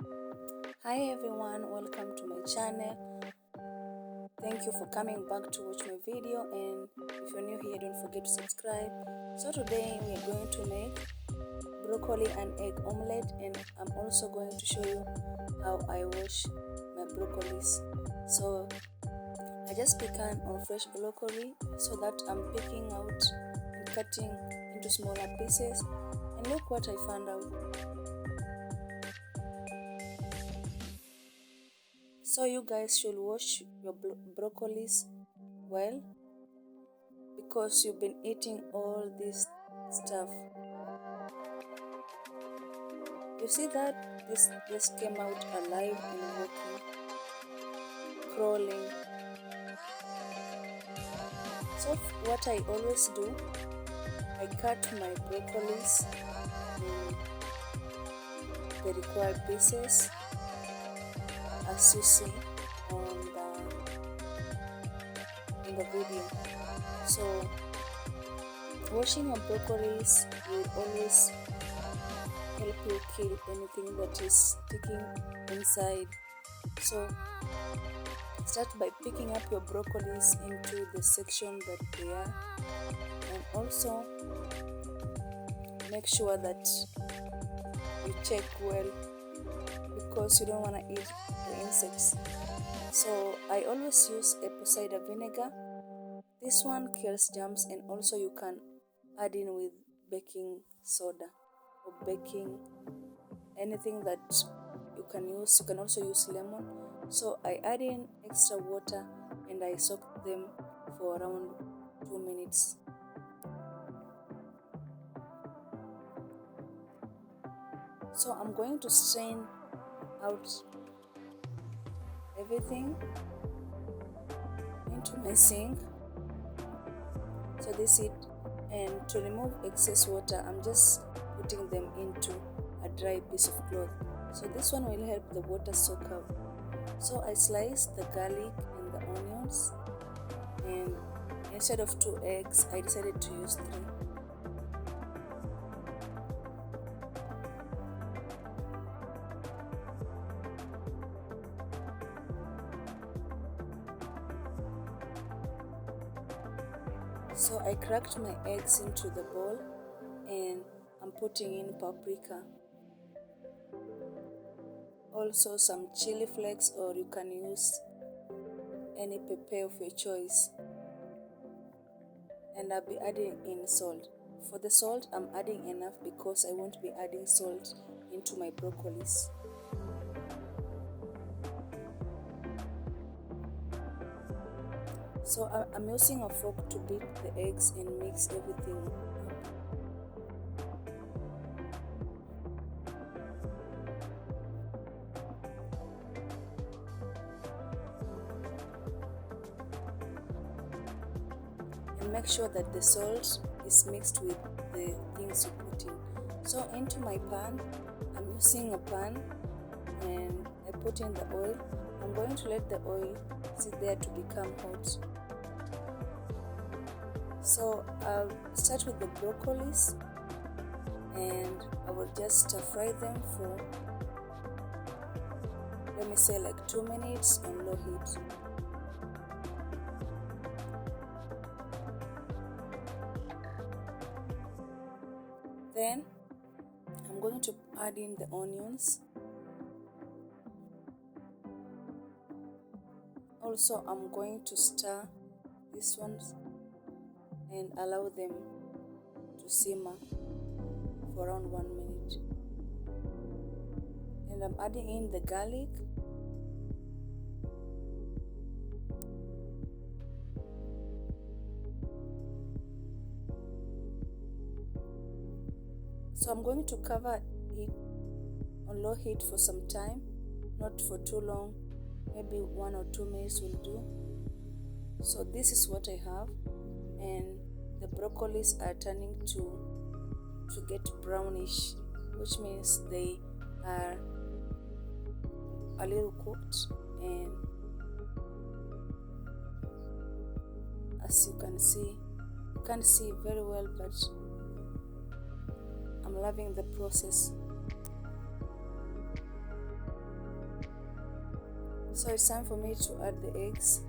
Hi everyone, welcome to my channel. Thank you for coming back to watch my video, and if you're new here, don't forget to subscribe. So today we are going to make broccoli and egg omelette, and I'm also going to show you how I wash my broccolis. So I just began on fresh broccoli so that I'm picking out and cutting into smaller pieces, and look what I found out. So you guys should wash your broccolis well, because you've been eating all this stuff. You see that this just came out alive and walking, crawling. So what I always do, I cut my broccolis in the required pieces, as you see in the video. So washing your broccolis will always help you kill anything that is sticking inside. So start by picking up your broccolis into the section that they are, and also make sure that you check well, because you don't want to eat the insects. So I always use apple cider vinegar. This one kills germs, and also you can add in with baking soda or baking anything that you can use. You can also use lemon. So I add in extra water and I soak them for around 2 minutes. So I'm going to strain out everything into my sink. So this is it. And to remove excess water, I'm just putting them into a dry piece of cloth. So this one will help the water soak out. So I sliced the garlic and the onions, and instead of 2 eggs, I decided to use 3. So I cracked my eggs into the bowl, and I'm putting in paprika, also some chili flakes, or you can use any pepper of your choice, and I'll be adding in salt. For the salt, I'm adding enough because I won't be adding salt into my broccolis. So I'm using a fork to beat the eggs and mix everything up. And make sure that the salt is mixed with the things you put in. So into my pan, I'm using a pan, and I put in the oil. I'm going to let the oil sit there to become hot. So I'll start with the broccolis, and I will just stir fry them for, let me say, like 2 minutes on low heat. Then I'm going to add in the onions. Also, I'm going to stir these ones and allow them to simmer for around 1 minute. And I'm adding in the garlic. So I'm going to cover it on low heat for some time, not for too long, maybe 1 or 2 minutes will do. So this is what I have, and the broccolis are turning to get brownish, which means they are a little cooked. And as you can see, you can't see very well, but I'm loving the process. So it's time for me to add the eggs.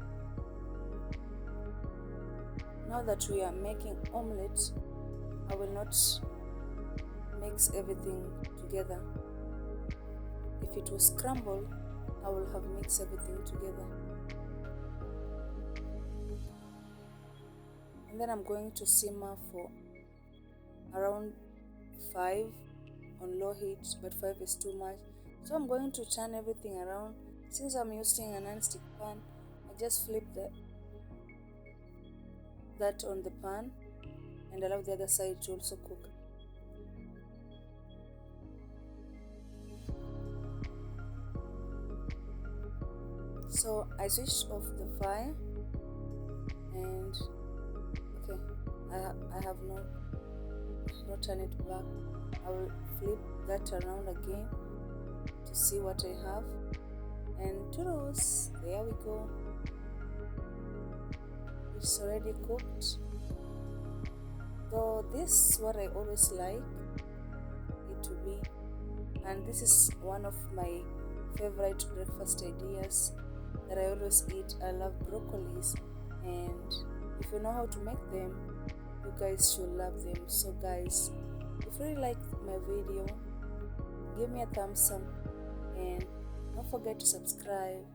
Now that we are making omelette, I will not mix everything together. If it was scrambled, I will have mixed everything together. And then I'm going to simmer for around 5 on low heat, but 5 is too much. So I'm going to turn everything around. Since I'm using a non-stick pan, I just flip that on the pan and allow the other side to also cook. So I switched off the fire and okay, I have not turn it back. I will flip that around again to see what I have, and toodles, there we go. It's already cooked. Though this is what I always like it to be, and this is one of my favorite breakfast ideas that I always eat. I love broccolis, and if you know how to make them, you guys should love them. So guys, if you really like my video, give me a thumbs up and don't forget to subscribe.